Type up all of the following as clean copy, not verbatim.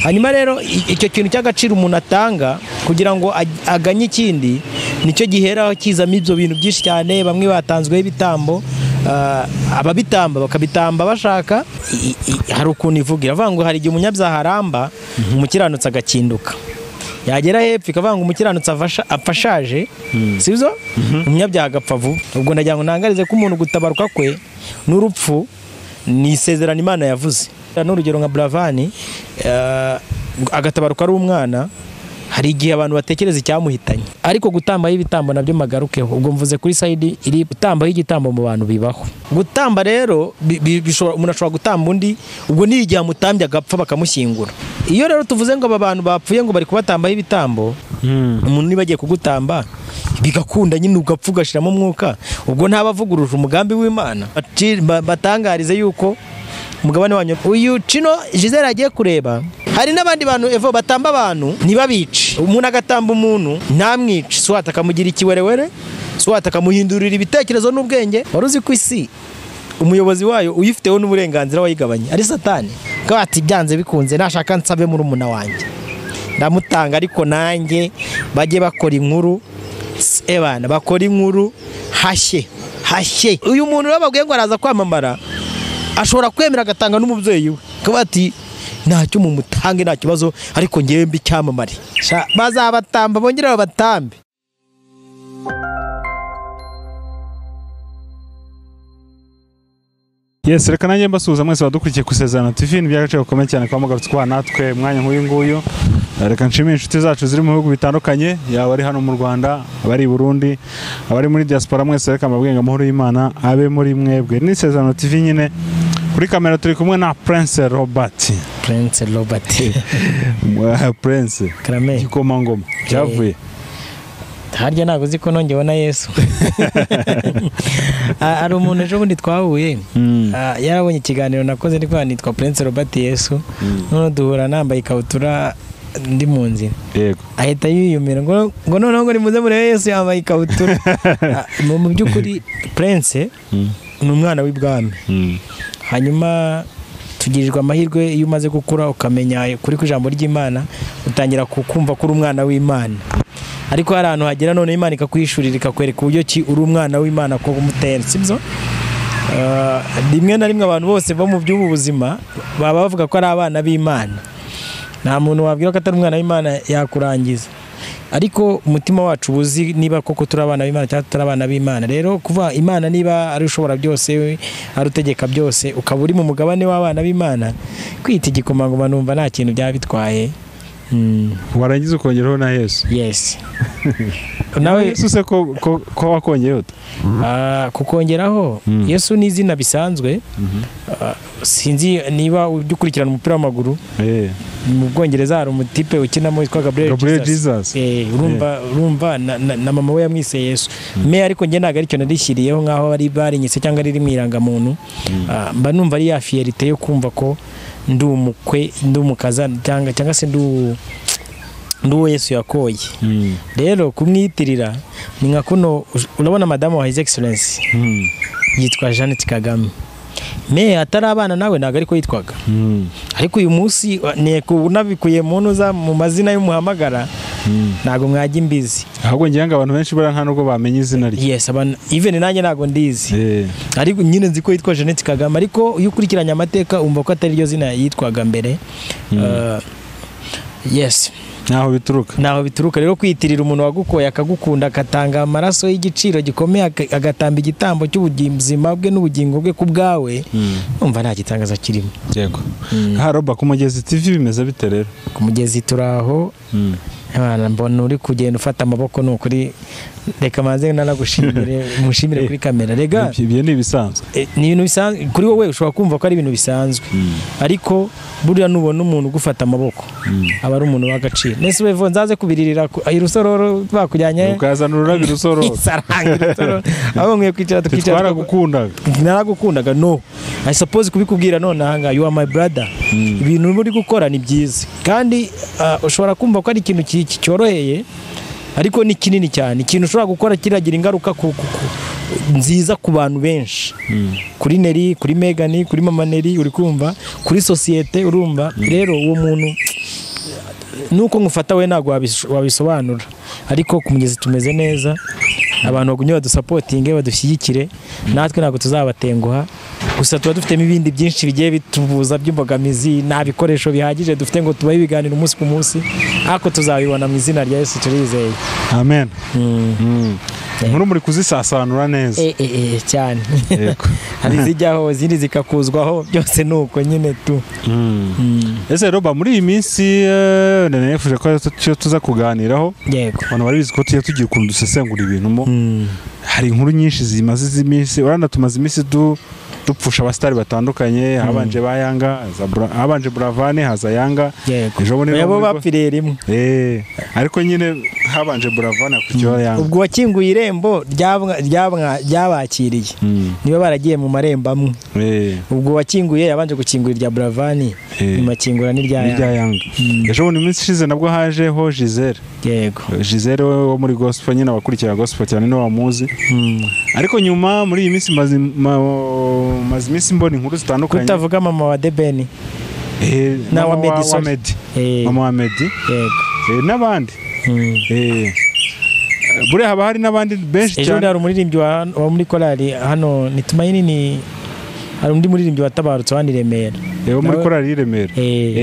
hanyuma rero icyo kintu cy'agaciro umuntu atanga kugira ngo aganye ikindi nicyo giheraho kizamo ibyo bintu byinshi cyane. Bamwe batanzweho ibitambo, ababitamba bakabitamba bashaka. Hari ukuntu ivugira avuga ngo hari igihe umunyabyaha aramba, umukiranutsi agakinduka, yagera hepfo ikavuga ngo umukiranutsi apfashaje, sibyo? Umunyabyaha agapfa vuba. Ubwo ndagira ngo ntangarize ko umuntu gutabaruka kwe n'urupfu ni isezerano Imana yavuze. N'urugero nka Bravani agatabaruka ari umwana, hari igihe abantu batekereza icyamuhitanye, ariko gutambaho ibitambo nabyo magarukeho. Ubwo mvuze kuri side iri gutambaho igitambo mu bantu bibaho. Gutamba rero umuntu ashobora gutamba undi, ubwo ni igihe amutambye agapfa bakamushyingura. Iyo rero tuvuze ngo aba bantu bapfuye ngo bari kubatambaho ibitambo, umuntu niba agiye kugutamba bigakunda nyine ugapfa ugashiramo umwuka, ubwo ntabavuguruje umugambi w'Imana. Batangarize yuko umugabane wanyu uyu cino Gisele agiye kureba, hari n'abandi bantu evo batamba abantu ntibabice. Umuntu agatamba umuntu ntamwice, swata akamugira ikiwerewere, swata akamuhindurira ibitekerezo n'ubwenge. Wari uzi ko isi umuyobozi wayo uyifiteho n'uburenganzira wayigabanya ari Satani. Ati byanze bikunze nashaka nsabe muri umuna wanjye ndamutanga, ariko nanjye bajye bakora inkuru, ebana bakora inkuru hashye. Uyu muntu bababwiye ngo araza kwamamara, ashobora kwemera agatanga n'umubyeyi we, ati ntacyo mumutange nta kibazo, ariko ngewe mbi cyamamare. Bazabatamba bongera babatambe. Yes, reka nanjye mbasuhuza mwese badukurikiye ku Isezerano TV. Ni by'agaciro gakomeye cyane kwa mugarutse kwa natwe mwanya nk'uyu nguyu. Reka nshimire inshuti zacu ziri mu bihugu bitandukanye, yaba ari hano mu Rwanda, abari i Burundi, abari muri diaspora, mwese reka mbabwenge amahoro y'Imana abe muri mwebwe. Ni Isezerano TV nyine. Kuri kamera turi kumwe na Prince Robert. Prince Krame Gikomangoma cyavuye harya ntago uzi ko nongewe na Yesu. Ari umuntu ejo bundi twahuye, yarabonye ikiganiro nakoze ndi kwa nitwa Prince Robert Yesu, none duhura nambaye ikabutura ndi mu nzira, yego ahita yiyumira ngo noneho ngo nimuze muri Yesu yambaye ikabutura. Mu by'ukuri Prince ni umwana w'ibwami. Hanyuma tugirirwa amahirwe iyo umaze gukura ukamenya kuri ku ijambo ry'Imana, utangira kukumva ko uri umwana w'Imana. Ariko hari ahantu hagera none Imana ikakwishurira ikakwereka uburyo ki uri umwana w'Imana ko umutera, sibyo? Rimwe na rimwe abantu bose bo mu by'ubu buzima baba bavuga ko ari abana b'Imana. Nta muntu wabwira ko atari umwana w'Imana yakurangiza, ariko umutima wacu ubuzi niba koko turi abana b'Imana cyangwa turi abana b'Imana. Rero kuva Imana niba ari ushobora byose, ari utegeka byose, ukaba uri mu mugabane w'abana b'Imana, kwita igikomangoma numva nta kintu byaba bitwaye. Warangiza ukongeraho na Yesu. Yes. Nawe Yesu se ko wakongeyeho? Kukongeraho Yesu ni izina bisanzwe. Sinzi niba udukurikirana umupira w'amaguru, mu Bwongereza hari umutipe ukinamo witwa Gabriel Jesus. Urumva na mama we yamwise Yesu. Me ariko nge ntago aricyo narishyiriyeho nkaho ari barinyise cyangwa riri mwiranga muntu. Mba numva ari ya fierite yo kumva ko ndi umukwe, ndi umukaza cyangwa se nduwo Yesu yakoye. Rero kumwitirira ni nka kuno urabona madamu wa His Excellency yitwa Jeannette Kagame. Me atari abana nawe ntago ariko yitwaga. Ariko uyu munsi nabikuye munuza mu mazina y'umuhamagara, ntago mwajya imbizi. Ahubwo ngira ngo abantu benshi bara nta nubwo bamenye izina rye. Yes, abantu even nanjye ntago ndizi. Ariko nyine nzi ko yitwa Jeannette Kagame, ariko iyo ukurikiranye amateka umva ko atari ryo zina yitwaga mbere. Yes. Naho bituruka rero kwitirira umuntu wagukoye akagukunda akatanga amaraso y'igiciro gikomeye agatamba igitambo cy'ubuzima bwe n'ubugingo bwe ku bwawe, umva nta gitangaza kirimo. Yego. Roba ku Mugezi TV bimeze bite rero? Ku Mugezi turaho. Mbona uri kugenda ufata amaboko n'ukuri, reka manze nanagushimire mushimire kuri kamera. Rega ibyo ni bisanzwe. Ni ibintu bisanzwe kuri wowe, ushobora kumva ko ari ibintu bisanzwe, ariko buriya nubona umuntu gufata amaboko aba ari umuntu w'agaciro. Nese wevo nzaze kubiririra irusororo bakujyanye ukazana ururabi rusororo abo nkwiye kwicara tukicara. Naragukundaga no, I suppose kubikubwira none hanga you are my brother. Ibintu muri gukora ni byiza kandi ushobora kumva ko ari ikintu cyoroheye, ariko ni kinini cyane. Ikintu ushobora gukora kiragira ingaruka nziza ku bantu benshi, kuri Neri, kuri Megani, kuri Mama Neri, uri kumva, kuri societe urumva. Rero uwo muntu nuko ngufata we ntabwo wabisobanura, ariko ku mugezi tumeze neza, abantu bagumye badusapotinge badushyigikire, natwe ntabwo tuzabatenguha. Gusa tuba dufitemo ibindi byinshi bigiye bitubuza by'imbogamizi, nta bikoresho bihagije dufite ngo tubahe ibiganiro umunsi ku munsi, ariko tuzabibona mu izina rya Yesu turizeye. Amen. Inkuru muri kuzisasanura neza cyane. Hari izijyaho izindi zikakuzwaho, byose nuko nyine tu. Ese Roba, muri iyi minsi nifuje ko tuza kuganiraho, abantu bari bizi ko tugiye ukuntu dusesengura ibintu mo, hari inkuru nyinshi zimaze iminsi, urana tumaze iminsi dupfusha abastari batandukanye, habanje ba Yanga, habanje Buravane, haza Yanga, ejo bundi nabo bapfiriye rimwe, ariko nyine habanje Buravane akurikiyeho Yanga. Ubwo wakinguye irembo ryabakiriye, niba baragiye mu marembo amwe. Ubwo wakinguye yabanje gukingura irya Buravane, nyuma akingura n'irya Yanga. Ejo bundi iminsi ishize nabwo hajeho Gisele. Gisele wo muri gospel, nyine abakurikira gospel cyane no bamuzi. Ariko nyuma muri iyi minsi maze iminsi mbona inkuru zitandukanye. Kutavuga mama wa Debeni na wa Medi, mama wa Medi, n'abandi. Bure haba hari n'abandi benshi cyane. Ejo hari umuririmbyi wa muri korali hano nitumaye nini, hari undi muririmbyi watabarutse wani Remera. Muri korali Remera.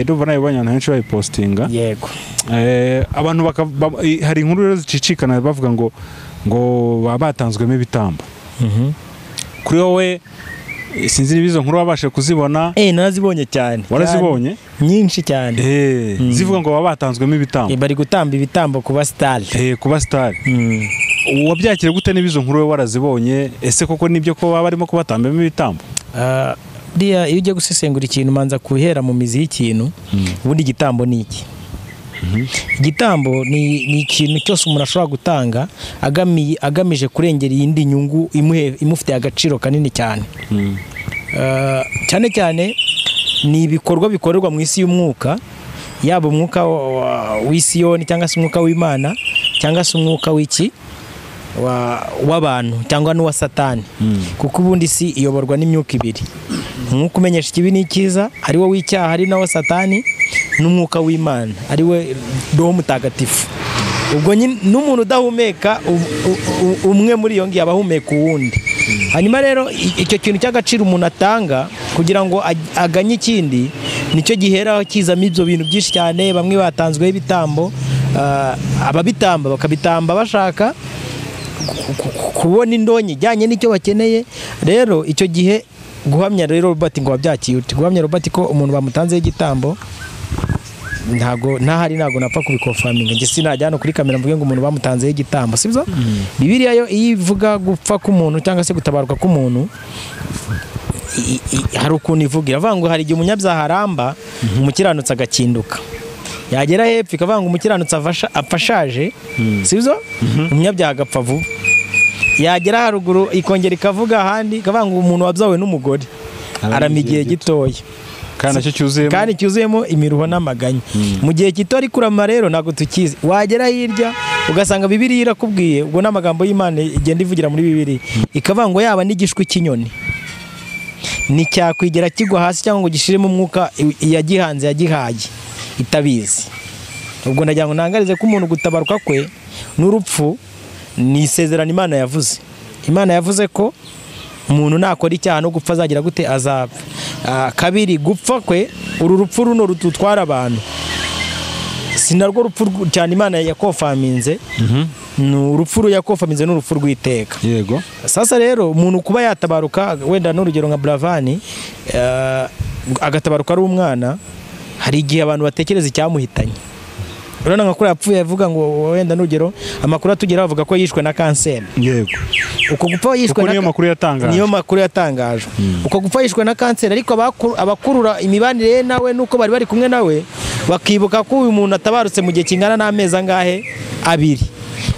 Ndumva nayo banyana henshi bayipostinga. Abantu hari inkuru rero zicicikana bavuga ngo batanzwemo ibitambo. Kuri wowe sinzi ibizo nkuru wabashe kuzibona? Narazibonye cyane. Warazibonye? Nyinshi cyane. Zivuga ngo batanzwemo ibitambo. Bari gutamba ibitambo kuba star. Kuba star. Wabyakire gute n'ibizo nkuru we warazibonye? Ese koko nibyo ko baba barimo kubatambamo ibitambo? Iyo ugiye gusesengura ikintu manza kuhera mu mizi y'ikintu, ubundi igitambo ni iki? Igitambo ni ikintu cyose umuntu ashobora gutanga agamije kurengera iyindi nyungu imufitiye agaciro kanini cyane. Cyane cyane ni ibikorwa bikorerwa mu isi y'umwuka, yaba umwuka w'Isiyoni cyangwa se umwuka w'Imana cyangwa se umwuka w'abantu cyangwa n'uwa Satani. Kuko ubundi isi iyoborwa n'imyuka ibiri, umwuka umenyesha ikibi n'icyiza ari wo w'icyaha ari nawo Satani, n'umwuka w'Imana ari we Roho Mutagatifu. Ubwo n'umuntu udahumeka umwe muri iyo ngiyo abahumeka uwundi. Hanyuma rero icyo kintu cy'agaciro umuntu atanga kugira ngo aganye ikindi, nicyo giheraho kizamo ibyo bintu byinshi cyane. Bamwe batanzweho ibitambo, ababitamba bakabitamba bashaka kubona indonyi ijyanye n'icyo bakeneye. Rero icyo gihe guhamya rero Robert ngo wabyakiye uti, guhamya Robert ko umuntu bamutanzeho igitambo ntago napfa kubikofaminga. Nge sinajya no kuri kamera mvuge ngo umuntu bamutanzeho igitambo, sibyo? Bibiliya yo ivuga gupfa k'umuntu cyangwa se gutabaruka k'umuntu, hari ukuntu ivuga, iravuga ngo hari igihe umunyabyaha aramba, umukiranutsi agakinduka. Yagera hepfo ikavuga ngo umukiranutsi apfashaje, sibyo? Umunyabyaha agapfa vuba. Yagera haruguru ikongera ikavuga ahandi ikavuga ngo umuntu wabyawe n'umugore aramigiye gitoya, kandi cyuzuyemo imiruho n'amaganya. Mu gihe gito ari kurama rero ntago tukizi. Wagera hirya ugasanga Bibiliya irakubwiye, ubwo n'amagambo y'Imana igenda ivugira muri Bibiliya, ikavuga ngo yaba n'igishwi cy'inyoni nicyakwigera kigwa hasi cyangwa ngo gishiremo umwuka yagihanze yagihaye itabizi. Ubwo ndagira ngo ntangarize ko umuntu gutabaruka kwe n'urupfu ni isezerano Imana yavuze. Imana yavuze ko umuntu nakora icyaha no gupfa azagira gute, azapfa. Kabiri, gupfa kwe uru rupfu runo rututwara abantu sinarwo rupfu cyane Imana yakofaminze. Urupfu ruyakofaminze n'urupfu rw'iteka. Yego. Sasa rero umuntu kuba yatabaruka, wenda n'urugero nka Buravane agatabaruka ari umwana, hari igihe abantu batekereza icyamuhitanye. Urana nka kuri yapfuye avuga ngo wenda n'urugero amakuru atugera bavuga ko yishwe na kanseri. Yego. Uko gupfa yishwe na niyo makuru yatangajwe. Uko gupfa yishwe na kanseri, ariko abakurura imibanire nawe nuko bari kumwe nawe bakibuka ko uyu muntu atabarutse mu gihe kingana n'amezi angahe, 2.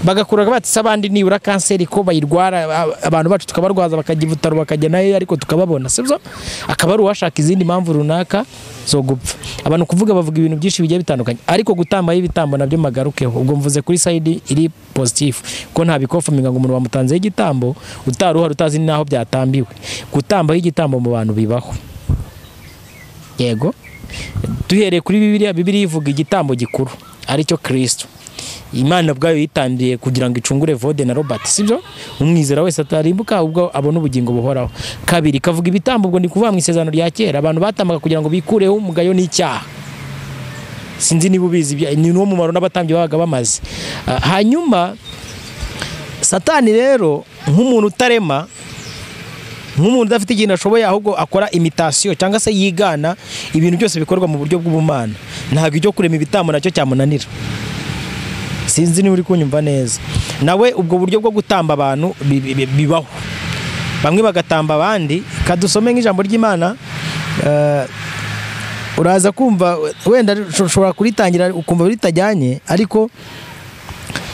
Bagakuraga bati abandi nibura kanseri ko bayirwara, abantu bacu tukabarwaza bakajya ibutaro bakajya nayo, ariko tukababona, sibyo? Akaba ari uwashaka izindi mpamvu runaka zo gupfa. Abantu bavuga ibintu byinshi bigiye bitandukanye, ariko gutambaho ibitambo nabyo magarukeho. Ubwo mvuze kuri side iri positive ko nta bikofaminga ngo umuntu bamutanzeho igitambo utaruha utazi naho byatambiwe. Gutambaho igitambo mu bantu bibaho. Yego. duhereye kuri Bibiliya ivuga igitambo gikuru aricyo Kristo. Imana bwayo yitandiye kugira ngo icungure Vode na Robert, sibyo? Umwizera wese atarimbuka ubwo abona ubugingo buhoraho. Kabiri kavuga ibitambo, ubwo ni kuvuga mu isezerano rya kera abantu batambaga kugira ngo bikureho umugayo n'icyaha. Sinzi niba ubizi, ni uwo mumaro n'abatambyi babaga bamaze. Hanyuma Satani rero nk'umuntu utarema, nk'umuntu udafite ikintu ashoboye ahubwo akora imitation cyangwa se yigana ibintu byose bikorwa mu buryo bw'ubumana, ntabwo icyo kurema ibitambo nacyo cyamunanira. Sinzi niba uri kunyumva neza. Nawe ubwo buryo bwo gutamba abantu bibaho, bamwe bagatamba abandi. Kadusome nk'ijambo ry'Imana, uraza kumva wenda ushobora kuritangira ukumva ritajyanye, ariko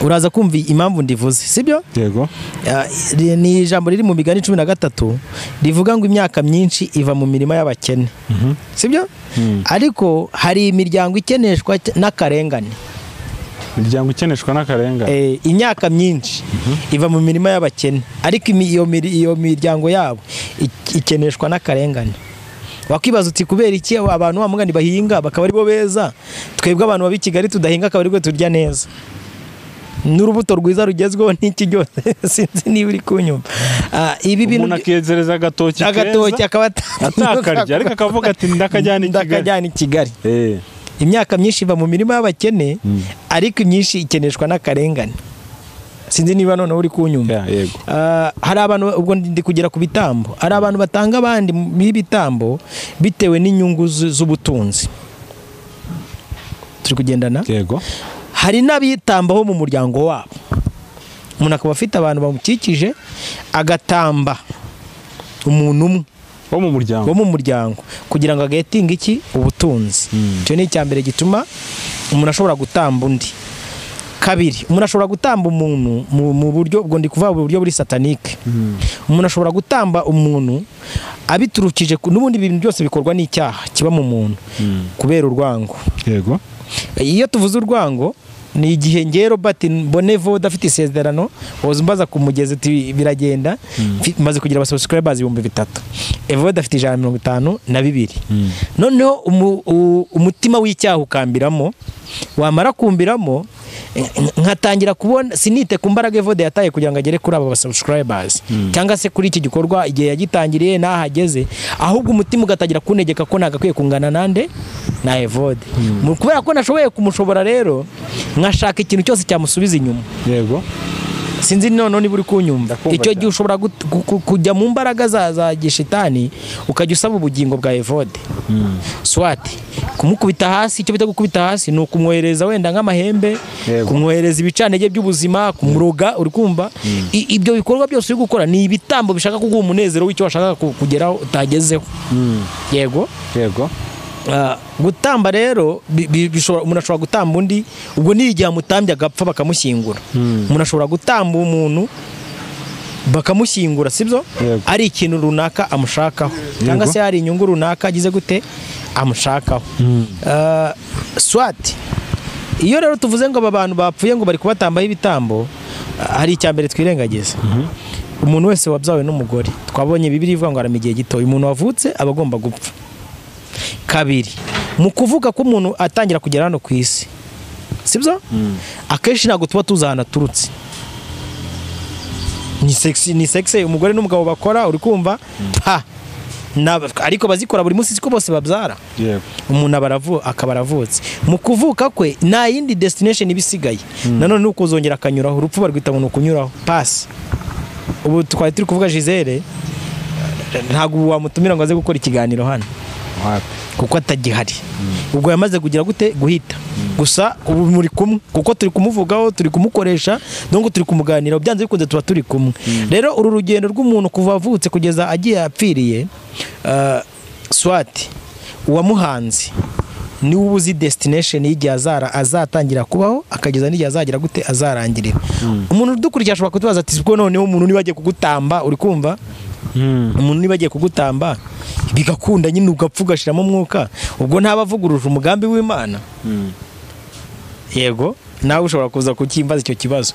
uraza kumva impamvu ndivuze, sibyo? Yego. Ni ijambo riri mu Migani 13 rivuga ngo imyaka myinshi iva mu mirima y'abakene, sibyo? Ariko hari imiryango ikeneshwa n'akarengane. Imiryango ikeneshwa n'akarengane. Imyaka myinshi iva mu mirima y'abakene, ariko iyo miryango yabo ikeneshwa n'akarengane. Wakibaza uti kubera iki abantu bamugani bahinga bakaba ari bo beza, twebwe abantu babi Kigali tudahinga akaba ari bwo turya neza? N'urubuto rwiza rugezweho n'iki cyose. Sinzi niba uri kunyumva. Ibi bintu umuntu akiyezereza agatoki akaba atakarya, ariko akavuga ati ndakajyana i Kigali. Imyaka myinshi iva mu mirima y'abakene, ariko imyinshi ikeneshwa n'akarengane. Sinzi niba none uri kunyumva. Hari abantu, ubwo ndi kugera ku bitambo, hari abantu batanga abandi b'ibitambo bitewe n'inyungu z'ubutunzi. Turi kugendana? Yego. Hari n'abitambaho mu muryango wabo. Umuntu akaba afite abantu bamukikije agatamba umuntu umwe wo mu muryango kugira ngo agetinge iki? Ubutunzi. Cyo ni icyambere gituma umuntu ashobora gutamba undi. Kabiri, umuntu ashobora gutamba umuntu mu buryo, ubwo ndi kuvuga uburyo buri satanike. Umuntu ashobora gutamba umuntu abiturukije n'ubundi ibintu byose bikorwa n'icyaha kiba mu muntu kubera urwango. Yego. Iyo tuvuze urwango ni igihe ngiye Robert Bonevo dafite isezerano woza mbaza kumugeza ati biragenda maze kugira aba subscribers 3,000. Evo dafite 152. Noneho umutima w'icyaha ukambiramo, wamara kumbiramo nkatangira kubona sinite ku mbaraga Evo yataye kugira ngo agere kuri aba subscribers cyangwa se kuri iki gikorwa igihe yagitangiriye nahageze, ahubwo umutima ugatangira kunegeka ko nagakwiye kungana nande na Evode. Kubera ko nashoboye kumushobora rero nkashaka ikintu cyose cyamusubiza inyuma. Yego. Sinzi none niba uri kunyumva. Icyo gihe ushobora kujya mu mbaraga za gishitani ukajya usaba ubugingo bwa Evode. Swati kumukubita hasi, icyo bita gukubita hasi ni ukumwohereza wenda nk'amahembe, kumwohereza ibicanege by'ubuzima, kumuroga. Uri kumva? Ibyo bikorwa byose uri gukora ni ibitambo bishaka kuguha umunezero w'icyo washaka kugeraho utagezeho. Yego. Gutamba rero umuntu ashobora gutamba undi, ubwo ni igihe amutambye agapfa bakamushyingura. Umuntu ashobora gutamba umuntu bakamushyingura, sibyo? Ari ikintu runaka amushakaho cyangwa se hari inyungu runaka agize gute amushakaho. Swati iyo rero tuvuze ngo aba bantu bapfuye ngo bari kubatambaho ibitambo, hari icyambere twirengagiza. Umuntu wese wabyawe n'umugore, twabonye Bibiliya ivuga ngo arama igihe gito, umuntu wavutse aba agomba gupfa. Kabiri, mu kuvuga ko umuntu atangira kugera hano ku isi, sibyo? Akenshi ntabwo tuba tuzi ahantu aturutse. Ni sexe umugore n'umugabo bakora, uri kumva? Ariko bazikora buri munsi siko bose babyara. Umuntu akaba aravutse. Mu kuvuka kwe nta yindi destination ibisigaye. Nanone nuko uzongera akanyuraho, urupfu barwita ngo nukunyuraho. Pass. Ubu twari turi kuvuga Gisele, ntabwo wamutumira ngo aze gukora ikiganiro hano. Kuko atagihari. Ubwo yamaze kugira gute guhita. Gusa ubu muri kumwe kuko turi kumuvugaho, turi kumukoresha, donc turi kumuganira, byanze bikunze tuba turi kumwe. Rero uru rugendo rw'umuntu kuva avutse kugeza agiye apfiriye, Swati uwamuhanze ni ubuzi destination y'igihe azatangira kubaho akageza n'igihe azagira gute azarangirira. Umuntu udukurikira ashobora kutubaza ati ubwo noneho umuntu niba agiye kugutamba, uri kumva? Umuntu niba agiye kugutamba bigakunda nyine ugapfa ugashiramo umwuka, ubwo ntabavuguruje umugambi w'Imana. Yego, nawe ushobora kuza kukimbaza icyo kibazo.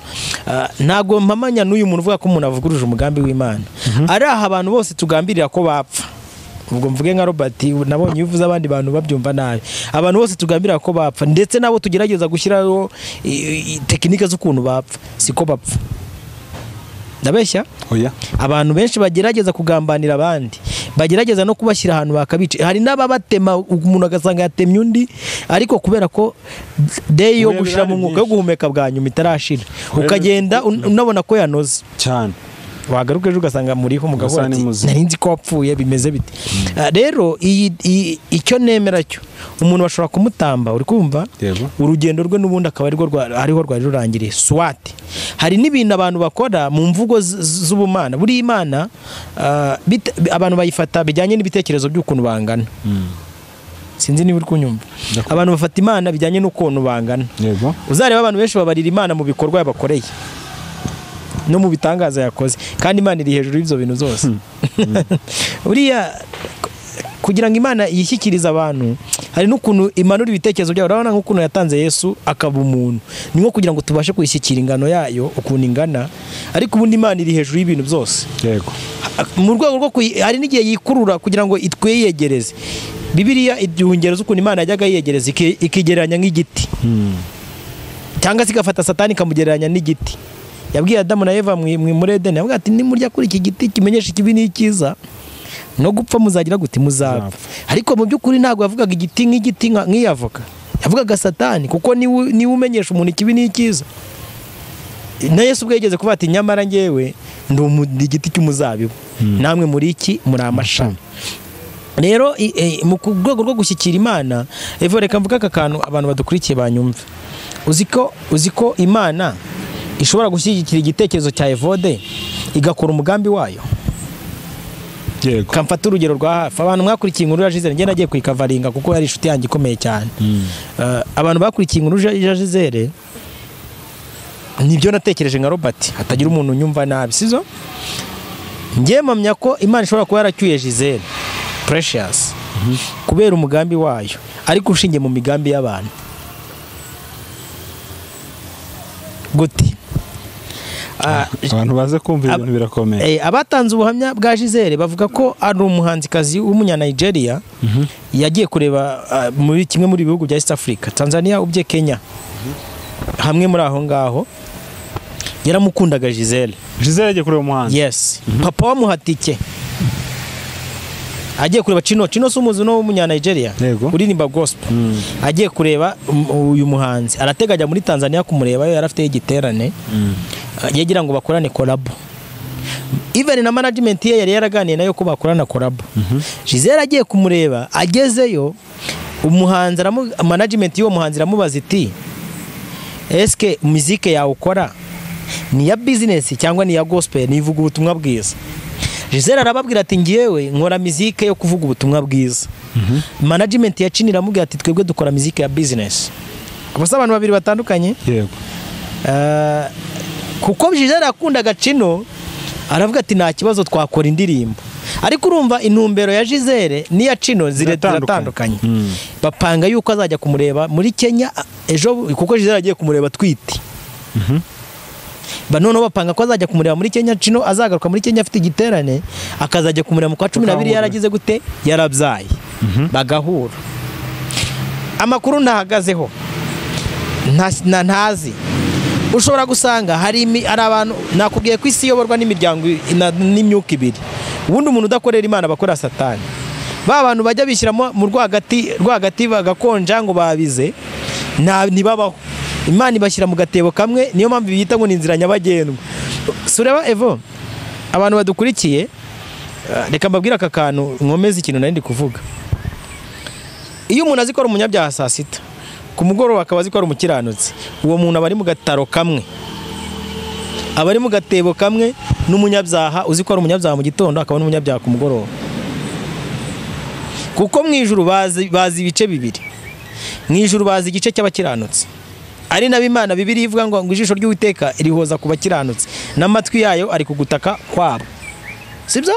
Ntago mpamanya n'uyu muntu uvuga ko umuntu avuguruje umugambi w'Imana. Ari aha abantu bose tugambirira ko bapfa, ubwo mvuge nka Robert nabonye uvuze abandi bantu babyumva nabi abantu bose tugambira ko bapfa ndetse nabo tugerageza gushyiraho tekinike z'ukuntu bapfa siko bapfa ndabeshya oya abantu benshi bagerageza kugambanira abandi bagerageza no kubashyira ahantu bakabica hari n'ababatema umuntu agasanga yatemye undi ariko kubera ko day yo gushira mu mwuka yo guhumeka bwa nyuma itarashira ukagenda unabona ko yanoze cyane wagaruka ejo ugasanga muriho mugabo narinzi ko wapfuye bimeze bite rero icyo nemera cyo umuntu bashobora kumutamba uri kumva urugendo rwe n'ubundi akaba ariho rwari rurangiriye swati hari n'ibintu abantu bakora mu mvugo z'ubumana buri imana abantu bayifata bijyanye n'ibitekerezo by'ukuntu bangana sinzi niba uri kunyumva abantu bafata imana bijyanye n'ukuntu bangana uzareba abantu benshi babarira imana mu bikorwa yabakoreye no mu bitangaza yakoze kandi imana iri hejuru y'ibyo bintu zose uriya kugira ngo imana yishyikirize abantu hari n'ukuntu imanura ibitekerezo byabo urabona nk'ukuntu yatanze Yesu akaba umuntu ni nko kugira ngo tubashe kwishyikira ingano yayo ukuntu ingana ariko ubundi imana iri hejuru y'ibintu byose yego mu rwego rwo hari n'igihe yikurura kugira ngo itweyegereze Bibiliya ibyungero z'ukuntu imana yajyaga yiyegereza ikigereranya nk'igiti cyangwa se igafata Satani ikamugereranya n'igiti yabwiye Adamu na Eva muri Edeni yavuga ati nimurya kuri iki giti kimenyesha ikibi n'ikiza no gupfa muzagira guti muzapfa ariko mu by'ukuri ntabwo yavugaga igiti nk'igiti nk'iyavoka yavugaga Satani kuko ni umenyesha umuntu ikibi n'ikiza na Yesu ubwo yigeze kuvuga ati nyamara ngewe ndi igiti cy'umuzabibu namwe muri iki muri amashami rero mu rwego rwo gushyikira imana evo reka mvuga aka kantu abantu badukurikiye banyumve uziko imana ishobora gushyigikira igitekerezo cya Evode igakora umugambi wayo kamfata urugero rwa hafi abantu mwakurikiye inkuru ya Gisele ngenda agiye kuyikavaringa kuko yari inshuti yanjye ikomeye cyane abantu bakurikiye inkuru ya Gisele nibyo natekereje nka Robert hatagira umuntu unyumva nabi sizo ngiye mpamya ko imana ishobora kuba yaracyuye Gisele precious kubera umugambi wayo ariko ushingiye mu migambi y'abantu gute abantu baze kumva ibintu birakomeye abatanze ubuhamya bwa Gisele bavuga ko ari umuhanzikazi w'umunya-Nigeria yagiye kureba muri kimwe muri bihugu bya East Africa Tanzania ubye Kenya hamwe muri aho ngaho yaramukundaga Gisele yagiye kureba umuhanzi yes papa wamuhatike agiye kureba Chino sumuzi no w'umunya-Nigeria uririmba gospel agiye kureba uyu muhanzi arateganya muri Tanzania kumureba yo yarafite igiterane yagira ngo bakorane collab even na management ye yari yaraganiye nayo ko bakorana collab Gisele agiye kumureba agezeyo umuhanzi management y'uwo muhanzi ramubaza iti eske muzike yawe ukora ni ya business cyangwa ni ya gospel nivuga ubutumwa bwiza Gisele arababwira ati ngiyewe nkora muzike yo kuvuga ubutumwa bwiza management ya Chino iramubwira ati twebwe dukora muzike ya business kubasa abantu babiri batandukanye yego kuko Gisele akundaga Chino aravuga ati nta kibazo twakora indirimbo ariko urumva intumbero ya Gisele niya Chino ziratandukanye bapanga yuko azajya kumureba muri Kenya ejo kuko Gisele agiye kumureba twiti banono bapanga ko azajya kumureba muri Kenya Chino azagaruka muri Kenya afite igiterane akazajya kumureba mu kwa 12 yaragize gute yarabyaye bagahura amakuru ndahagazeho ntazi ushobora gusanga hari abantu nakubwiye ko isi yoborwa n'imiryango n'imyuka ibiri ubundi umuntu udakorera imana bakora Satani ba bantu bajya bishyiramo mu rwagati bagakonja ngo babize ntibabaho imana ibashyira mu gatebo kamwe niyo mpamvu biyita ngo ni inzira nyabagendwa sureba Evo abantu badukurikiye reka mbabwira aka kantu nkomeze ikintu nari ndi kuvuga iyo umuntu azi ko ari umunyabyaha saa sita ku mugoroba akaba azi ko ari umukiranutsi uwo muntu aba ari mu gataro kamwe aba ari mu gatebo kamwe n'umunyabyaha uzi ko ari umunyabyaha mu gitondo akaba n'umunyabyaha ku mugoroba kuko mu ijuru bazi ibice bibiri mu ijuru bazi igice cy'abakiranutsi ari nabo Imana Bibiliya ivuga ngo ijisho ry'Uwiteka irihoza ku bakiranutsi n'amatwi yayo ari kugutaka kwabo sibyo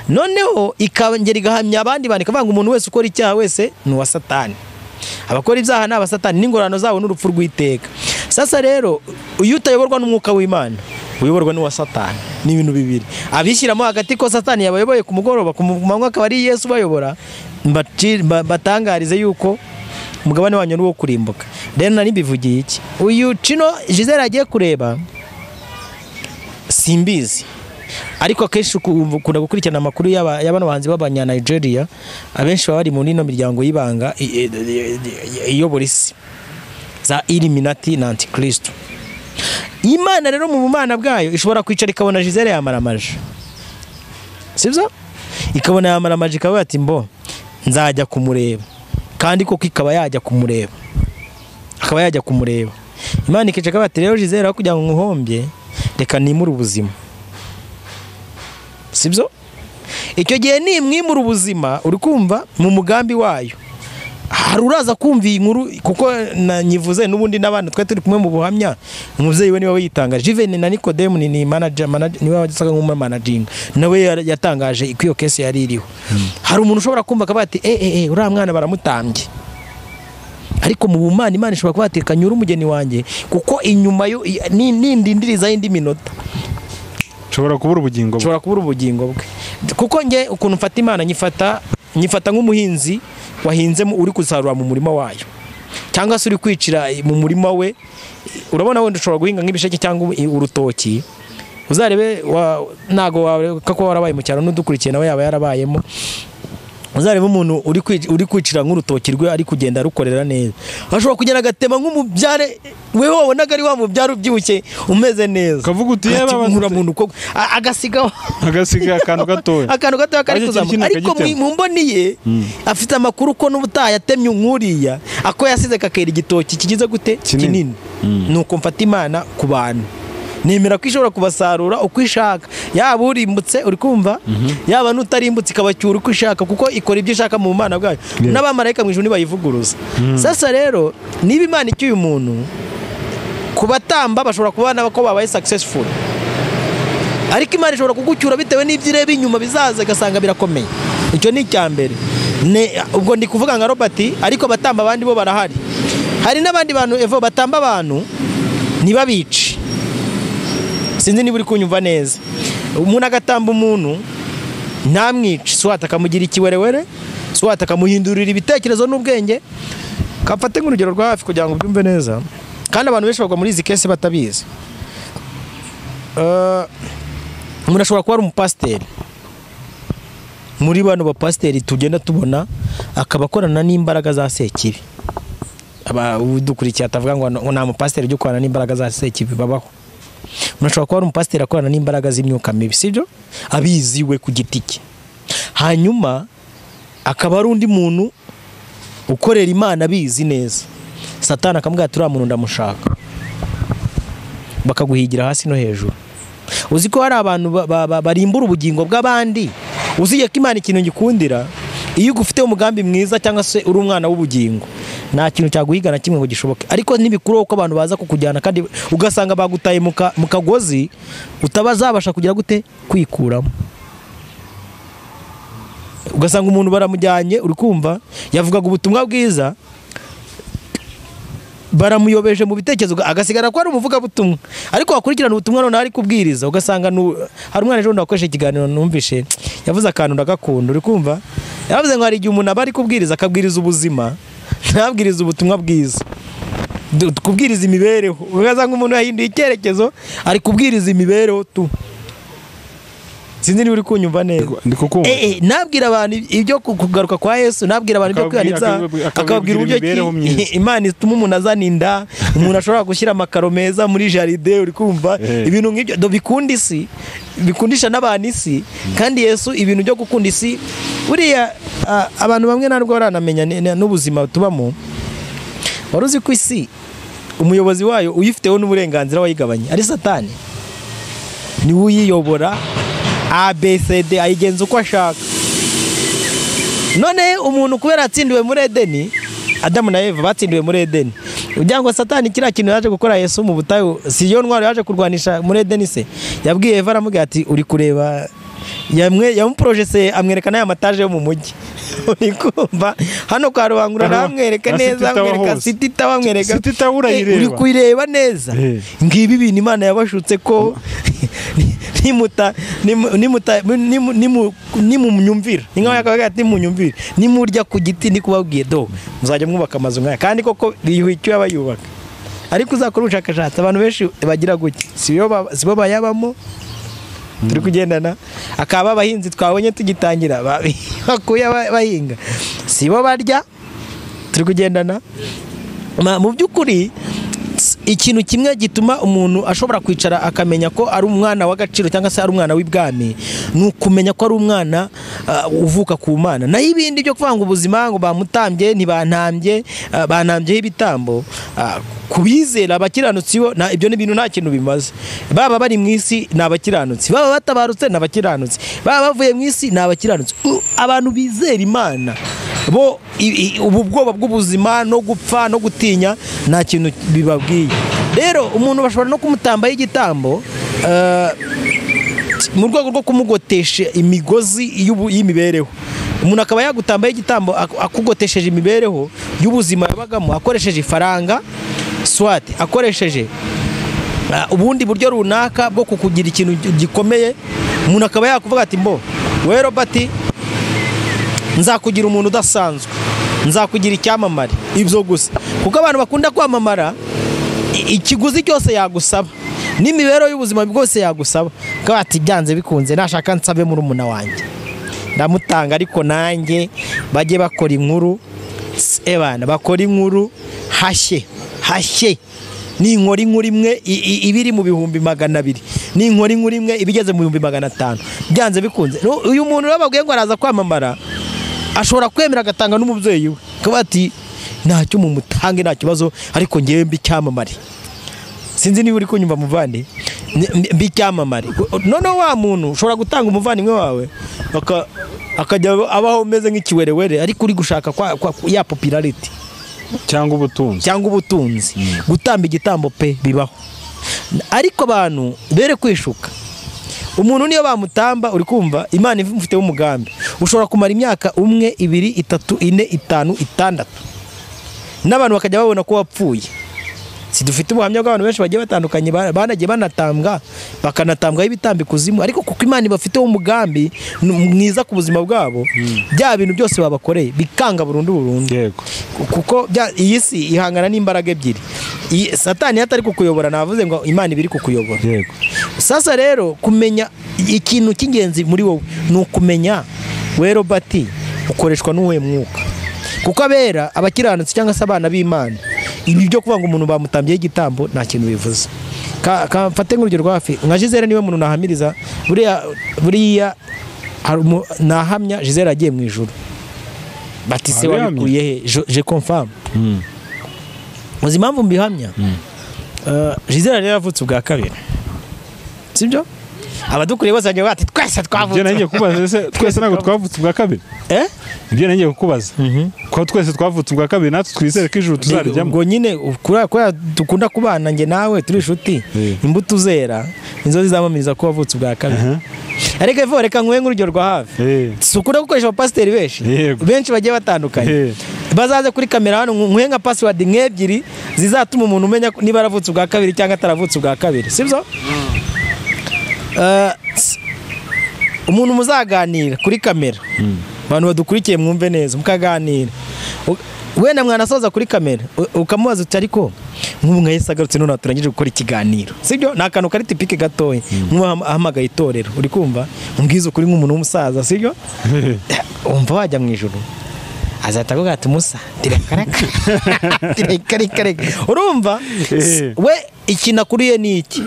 noneho ikongera igahamya abandi bane kavuga ngo umuntu wese ukora icyaha wese ni uwa Satani abakora ibyaha ni abasatani n'ingorano zabo n'urupfu rw'iteka sasa rero uyu utayoborwa n'umwuka w'Imana uyoborwa n'uwa Satani ni ibintu bibiri. Abishyiramo hagati ko Satani yabayoboye ku mugoroba, ku manywa akaba ari Yesu bayobora, batangarize yuko umugabane wanyu ni uwo kurimbuka. Rero nari mbivugiye iki? Uyu Cino Gisele agiye kureba simbizi, ariko akenshi ukunda gukurikirana amakuru y'abana bahanzi b'abanya Nigeria, abenshi baba bari mu nino miryango y'ibanga iyobora isi za Illuminati na Antikristo. Imana rero mu bumana bwayo ishobora kwicara ikabona Gisele yamaramaje, sibyo? Ikabona yamaramaje ikavuga ati mbo nzajya kumureba, kandi koko ikaba yajya kumureba, akaba yajya kumureba. Imana ikica akaba ati rero Gisele aho kugira ngo nkuhombye reka nimure ubuzima, sibyo? Icyo gihe nimwimura ubuzima, uri kumva mu mugambi wayo hari uraza kumva iyi nkuru, kuko nyivuze n'ubundi n'abana twe turi kumwe mu buhamya. Umubyeyi we niwe yitangaje, Jiven na Nikodemu ni manager niwe wasaga nk'umu managing, nawe yatangaje iko iyo case yari iriho. Hari umuntu ushobora kumva akaba ati uriya mwana baramutambye, ariko mu bumana Imana ishobora kuba ati kanyura umugeni wanjye, kuko inyuma yo nindindiriza indi minota ushobora kubura ubugingo bwe. Kuko nge ukuntu mfata Imana nyifata nk'umuhinzi wahinzemo uri kusarura mu murima wayo, cyangwa se uri kwicira mu murima we. Urabona wenda ushobora guhinga nk'ibisheke cyangwa urutoki, uzarebe ntago wawe kako warabaye mu cyaro n'udukurikiye nawe yaba yarabayemo, uzarebe umuntu uri kwicira nk'urutoki rwe ari kugenda rukorera neza, ashobora kugenda agatema nk'umubyare we wabonaga ari wa mubyare ubyibushye umeze neza, kavuga uti yaba muntu ko agasiga akantu gatoya kari kuzamuka. Ariko mu mboniye afite amakuru ko n'ubutaha yatemye nkuriya ako yasize kakera igitoki kigize gute kinini. Nuko mfata Imana ku bantu, nemera ko ishobora kubasarura uko ishaka, yaba urimbutse uri kumva, yaba n'utarimbutse ikabacyura uko ishaka, kuko ikora ibyo ishaka mu bumana bwayo. N'abamarayika mu ijuru nibayivuguruza. Sasa rero niba Imana icyuye umuntu, kubatamba bashobora kubana ko babaye successful, ariko Imana ishobora kugucyura bitewe n'ibyo ireba inyuma bizaza gasanga birakomeye. Icyo ni icyambere. Ubwo ndi kuvuga nka Robert, ariko batamba abandi bo barahari. Hari n'abandi bantu evo batamba abantu ntibabice, sinzi niba uri kunyumva neza. Umuntu agatamba umuntu ntamwice, swata akamugira ikiwerewere, swata akamuhindurira ibitekerezo n'ubwenge. Kafate nk'urugero rwa hafi kugira ngo ubyumve neza, kandi abantu benshi bagwa muri izi case batabizi. Umuntu ashobora kuba ari umupasiteri, muri bano bapasiteri tugenda tubona, akaba akorana n'imbaraga za sekibi. Udukurikiye atavuga ngo nta mupasiteri ujya ukorana n'imbaraga za sekibi babaho. Unashobora kuba ari umupasiteri akorana n'imbaraga z'imyuka mibi, sibyo? Abiziwe ku giti cye. Hanyuma akaba ari undi muntu ukorera Imana abizi neza. Satani akamubwira ati uriya muntu ndamushaka, bakaguhigira hasi no hejuru. Uzi ko hari abantu barimbura ubugingo bw'abandi. Uziye ko Imana ikintu gikundira, iyo ugufite umugambi mwiza cyangwa se uri umwana w'ubugingo, nta kintu cyaguhiga na kimwe ngo gishoboke. Ariko nibikuru uko abantu baza kukujyana, kandi ugasanga bagutaye mu kagozi utabazabasha kugira gute kwikuramo. Ugasanga umuntu baramujyanye, uri kumva yavugaga ubutumwa bwiza, baramuyobeje mu bitekerezo, agasigara ko ari umuvuga butumwa, ariko wakurikirana ubutumwa none ari kubwiriza, ugasanga hari umwana ejo ndakoresha ikiganiro numvishe yavuze akantu ndagakunda, uri kumva yavuze ngo hari igihe umuntu aba ari kubwiriza akabwiriza ubuzima, ntabwiriza ubutumwa bwiza, kubwiriza imibereho. Ugasanga umuntu yahinduye icyerekezo ari kubwiriza imibereho tu. Sinzi niba uri kunyumva neza. Nabwira abantu ibyo kugaruka kwa Yesu, nabwira abantu ibyo kwiyaniza, akababwira uburyo Imana ituma umuntu azaninda, umuntu ashobora gushyira amakaro meza muri jaride, uri kumva ibintu nk'ibyo bikunda isi, bikundisha n'abantu isi. Kandi Yesu ibintu byo gukunda isi, buriya abantu bamwe ntabwo baranamenya n'ubuzima tubamo. Wari uzi ko isi umuyobozi wayo uyifiteho n'uburenganzira wayigabanya ari Satani, niwe uyiyobora ABCD, ayigenza uko ashaka. None umuntu kubera atsindiwe muri Edeni, Adamu na Eva batsindiwe muri Edeni, ugira ngo Satani kiriya kintu yaje gukora Yesu mu butayu, si yo ntwaro yaje kurwanisha muri Edeni se? Yabwiye Eva aramubwira ati uri kureba, yamuprojese amwereka n'aya mataje yo mu mujyi, uri kumva hano kwa Rubangura namwereka neza, amwereka City Tower, amwereka uri kuyireba neza. Ngibi ibintu Imana yabashutse ko nimunyumvira inka yakavuga ati nimunyumvire nimurya ku giti ndi kubabwiye do muzajya mwubaka amazu nkaya kandi koko biyuhikiye abayubaka ariko uzakora ubushakashatsi abantu benshi bagira gutya sibo bayabamo turi kugendana akaba abahinzi twabonye tugitangira bakuye bahinga sibo barya turi kugendana mu by'ukuri ikintu kimwe gituma umuntu ashobora kwicara akamenya ko ari umwana w'agaciro cyangwa se ari umwana w'ibwami ni ukumenya ko ari umwana uvuka ku Mana naho ibindi byo kuvanga ubuzima ngo bamutambye ntibantambye banambyeho ibitambo kubizera abakiranutsi bo ibyo ni ibintu nta kintu bimaze baba bari mu isi ni abakiranutsi baba batabarutse ni abakiranutsi baba bavuye mu isi ni abakiranutsi abantu bizera Imana bo ubu bwoba bw'ubuzima no gupfa no gutinya nta kintu bibabwiye rero umuntu bashobora no kumutambaho igitambo mu rwego rwo kumugotesha imigozi y'imibereho umuntu akaba yagutambaho igitambo akugotesheje imibereho y'ubuzima yabagamo akoresheje ifaranga swati akoresheje ubundi buryo runaka bwo kukugira ikintu gikomeye umuntu akaba yakuvuga ati mbo we Robert nzakugira umuntu udasanzwe nzakugira icyamamare ibyo gusa kuko abantu bakunda kwamamara ikiguzi cyose yagusaba n'imibereho y'ubuzima bwose yagusaba ko ati byanze bikunze nashaka nsabe muri umuna wanjye ndamutanga ariko nanjye bajye bakora inkuru ebana bakora inkuru hashye ni inkuru imwe ibiri mu bihumbi 200 ni inkuru imwe ibigeze mu bihumbi 500 byanze bikunze uyu muntu bababwiye ngo araza kwamamara ashobora kwemera agatanga n'umubyeyi we ko ati ntacyo mumutange nta kibazo ariko ngewe mbi cyamamare sinzi niba uri kunyumva muvandi mbi cyamamare none wa muntu ushobora gutanga umuvandimwe wawe akajya abaho umeze nk'ikiwerewere ariko uri gushaka ya popularity cyangwa ubutunzi gutamba igitambo pe bibaho ariko abantu bere kwishuka umuntu niyo bamutamba uri kumva Imana imufiteho umugambi ushobora kumara imyaka 1 2 3 4 5 6 n'abantu bakajya babona ko wapfuye si dufite ubuhamya bw'abantu benshi bagiye batandukanye banagiye banatambwa bakanatambwaho ibitambi kuzimu ariko kuko Imana ibafiteho umugambi mwiza ku buzima bwabo bya bintu byose babakoreye bikanga burundu yego kuko iyi si ihangana n'imbaraga ebyiri Satani atari kukuyobora navuze ngo Imana ibiri kukuyobora yego sasa rero kumenya ikintu cy'ingenzi muri wowe ni ukumenya we Robert ukoreshwa n'uwe mwuka kuko abera abakiranutsi cyangwa se abana b'Imana ibi byo kuvuga ngo umuntu bamutambyeho igitambo nta kintu bivuze mfate nk'urugero rwa hafi nka Gisele niwe muntu nahamiriza buriya nahamya Gisele agiye mu ijuru bati se wabikuye he je confirme muzi impamvu mbihamya Gisele rero yavutse ubwa kabiri sibyo abadukuriye bose bagiye bati twese twavutse ibyo nanjye kubaza twese ntabwo twavutse ubwa kabiri ibyo nanjye kukubaza ko twese twavutse ubwa kabiri natwe twizere ko ijuru tuzarijyamo ngo nyine kuri dukunda kubana nge nawe turi inshuti imbuto uzera inzo zizamamiriza ko wavutse ubwa kabiri ariko reka nkwe nk'urugero rwa hafi sukunda gukoresha abapasiteri benshi bagiye batandukanye bazaze kuri kamera hano nkwe nka password nk'ebyiri zizatuma umuntu umenya niba aravutse ubwa kabiri cyangwa ataravutse ubwa kabiri sibyo umuntu muzaganira kuri kamera abantu badukurikiye mwumve neza mukaganira wenda mwanasoza kuri kamera ukamubaza uti ariko nk'ubu nka Yesu agarutse none turangije gukora ikiganiro sibyo ni akantu kari tipike gatoya nk'uhamagaye itorero uri kumva umbwiza ukuri nk'umuntu w'umusaza sibyo umva wajya mu ijuru azahita avuga ati musa direka urumva we ikintu akuriye ni iki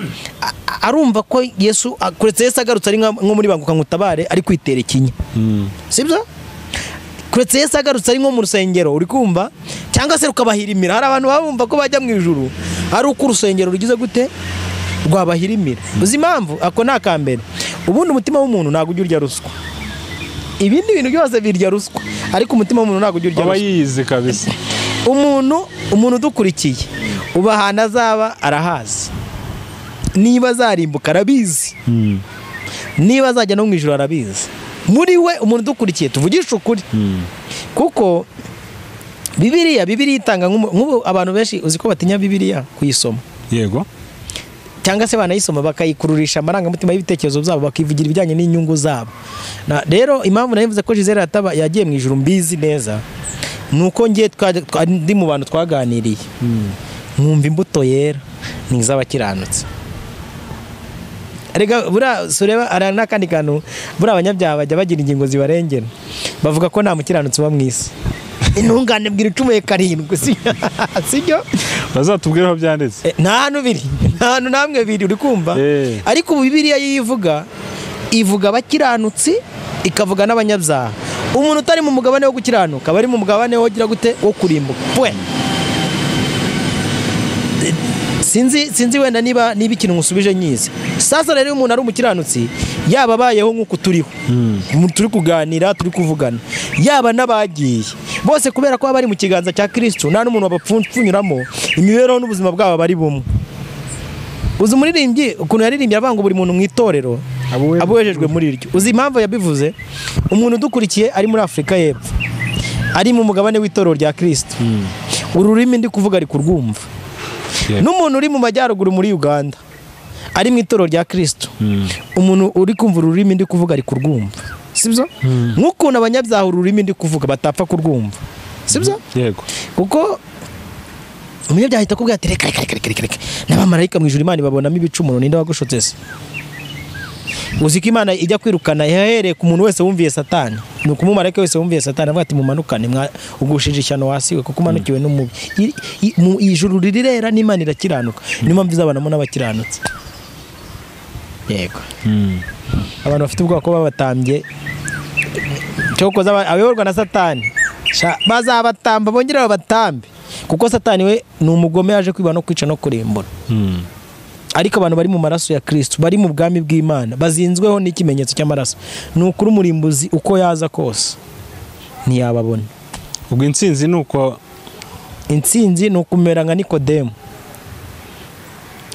arumva ko Yesu kuretse Yesu agarutse ari nko muri banguka ngutabare ari kwitera ikinya sibyo kuretse Yesu agarutse ari nko mu rusengero uri kumva cyangwa se rukabahirimira hari abantu babumva ko bajya mu ijuru ari uko urusengero rugize gute rwabahirimira uzi impamvu ako nakambere ubundi umutima w'umuntu ntago ujya urya ruswa ibindi bintu byose birya ruswa ariko umutima w'umuntu ntago ujya urya ruswa abayizi kabisa umuntu dukurikiye ubahana azaba arahazi niba zarimbuka arabizi niba azajya no mu ijuru arabizi muri we umuntu dukurikiye tuvugisha ukuri kuko Bibiliya itanga nk'ubu abantu benshi uzi ko batinya Bibiliya kuyisoma yego cyangwa se banayisoma bakayikururisha amarangamutima y'ibitekerezo byabo bakivugira ibijyanye n'inyungu zabo. Rero impamvu nayivuze ko Gisele yagiye mu ijuru mbizi neza nuko ngiye ndi mu bantu twaganiriye nkumva imbuto yera ni iz'abakiranutsi. Arega bura sureba ara nakandi kantu bura abanyabyaha bajya bagira ingingo zibarengera bavuga ko nta mukiranutsi uba mwisi. Intungane bwira 17 sijyo bazatubwira aho byanditse nta hantu biri nta hantu namwe biri uri kumva ariko Bibiliya yivuga ivuga abakiranutsi ikavuga n'abanyabyaha. Umuntu utari mu mugabane wo gukiranuka bari mu mugabane wo gira gute wo kurimbuka pwe. Sinzi wenda niba ikintu musubije nyize. Sasa rero umuntu ari umukiranutsi yaba bayeho nk'uko turiho turi kuganira turi kuvugana yaba n'abagiye bose kubera ko bari mu kiganza cya Kristo nta n'umuntu wabapfunyuramo imibereho n'ubuzima bwabo bari bumwe. Uzi umuririmbyi ukuntu yaririmbye avanga buri muntu mu itorero abujejwe muri iryo. Uzi impamvu yabivuze? Umuntu dukurikiye ari muri Afrika y'Epfo ari mu mugabane w'itorero rya Kristo ururimi ndi kuvuga ari kurwumva. N'umuntu uri mu majyaruguru muri Uganda ari mu itorero rya Kristo umuntu uri kumva ururimi ndi kuvuga ari kurwumva. Sibyo? Nk'ukuntu abanyabyaha ururimi ndi kuvuga batapfa kurwumva. Sibyo? Yego. Kuko umunyabyaha ahita kubwira ati reka n'abamarayika mu ijuru Imana babonamo ibicumuro ninde wagushotse se? Uzi ko Imana ijya kwirukana yahereye ku muntu wese wumviye Satani. Ni ukumumarayika wese wumviye Satani avuga ati mumanukane ugushije ishyano wasiwe kuko umanukiwe n'umubi. Mu ijuru rirera n'Imana irakiranuka. Niyo mpamvu izabanamo n'abakiranutsi. Yego. Abantu bafite ubwoba ko babatambye cyo koza abayoborwa na Satani bazabatamba bongera babatambe kuko Satani we ni umugome yaje kwiba no kwica no kurimbura. Ariko abantu bari mu maraso ya Kristo bari mu bwami bw'Imana bazinzweho n'ikimenyetso cy'amaraso nukuri umurimbuzi uko yaza kose ntiyababona. Ubwo intsinzi ni ukumera nka Nikodemu.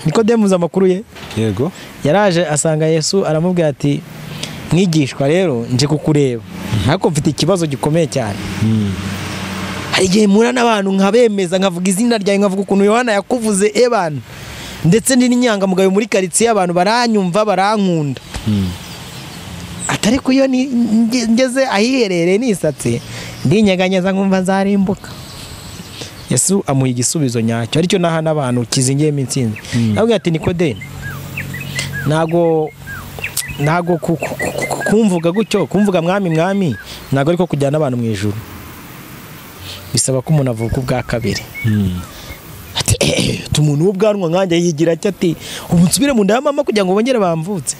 Nikodemu uzi amakuru ye? Yego. Yaraje asanga Yesu aramubwira ati mwigishwa rero nje kukureba ariko mfite ikibazo gikomeye cyane. Hari igihe mura n'abantu nkabemeza nkavuga izina ryawe nkavuga ukuntu Yohana yakuvuze ebana ndetse n'inyangamugayo muri karitsiye abantu baranyumva barankunda. Atari ko iyo ngeze ahiherereye nisatse ndinyeganyeza nkumva nzarimbuka. Yesu amuha igisubizo nyacyo aricyo naha n'abantu kizingiyemo intsinzi. Nabwo ati Nikodemu ntago kumvuga gutyo kumvuga mwami ntago ariko kujyana abantu mu ijuru bisaba ko umuntu avuka ubwa kabiri. Ati umuntu w'ubwanwa nkanjye yigira ati ubu nsubire mu nda ya mama kugira ngo bongere bamvutse.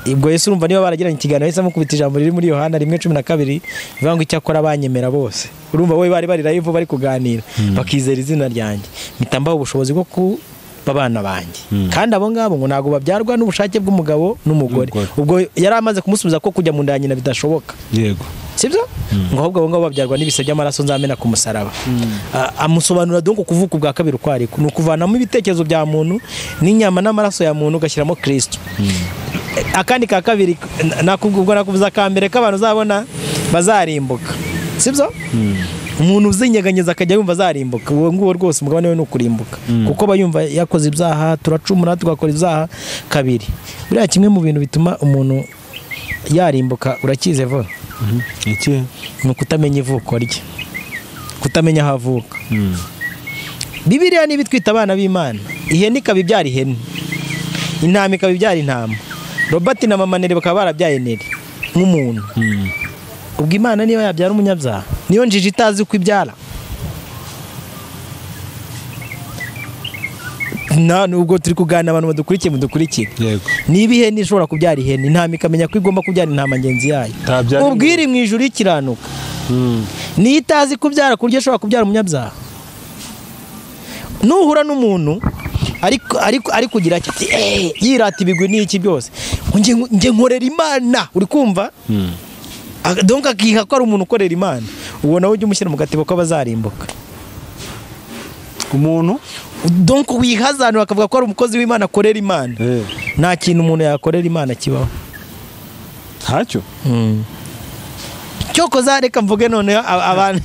Ibwo Yesu urumva niba baragiranye ikiganiro yise amukubita ijambo riri muri Yohana 1:12 bivuga ngo icyakora banyemera bose. Urumva wowe bari live bari kuganira bakizera izina ryanjye mitambaho ubushobozi bwo babana banjye kandi abo ngabo ngo nago babyarwa n'ubushake bw'umugabo n'umugore. Ubwo yari amaze kumusubiza ko kujya mu nda nyina bidashoboka. Yego. Sibyo? Ngo ahubwo abo ngabo babyarwa n'ibise by'amaraso nzamena ku musaraba. Amusobanura donc kuvuka ubwa kabiri uko ariko no kuvanamo ibitekerezo bya muntu n'inyama n'amaraso ya muntu ugashyiramo Kristo. Akandi ka kabiri nakuvuza kambere k'abantu zabona bazarimbuka. Sibyo? Umuntu uzinyeganyeza akajya yumva azarimbuka uwo nguwo rwose umugabane we no kurimbuka kuko bayumva yakoze ibyaha turacumura tugakora ibyaha kabiri. Buriya kimwe mu bintu bituma umuntu yarimbuka urakize vuba iki ni kutamenya ivuko rye kutamenya aho avuka. Bibiliya ni bitwita abana b'Imana. Ihene ikaba ibyara ihene intama ikaba ibyara intama. Robert na mama Neri bakaba barabyaye Neri nk'umuntu. Ubwo Imana niyo yabyara umunyabyaha niyo njiji itazi uko ibyara. Nubwo turi kuganira abantu badukurikiye Yego. Niba ihene ishobora kubyara ihene intama ikamenya ko igomba kubyara intama ngenzi yayo. Ubwiri mu ijuru ikiranuka niyo itazi kubyara kuryo ishobora kubyara umunyabyaha. Nuhura n'umuntu ariko kugira ati yirata ibigwi n'iki byose nge nkorera Imana uri kumva donc akiha ko ari umuntu ukorera Imana uwo nawe ujye umushyira mu gatebo ko bazarimbuka. Umuntu donc wihazana bakavuga ko ari umukozi w'Imana akorera Imana. Nta kintu umuntu yakorera Imana kibaho ntacyo. Cyo koza reka mvuge none abantu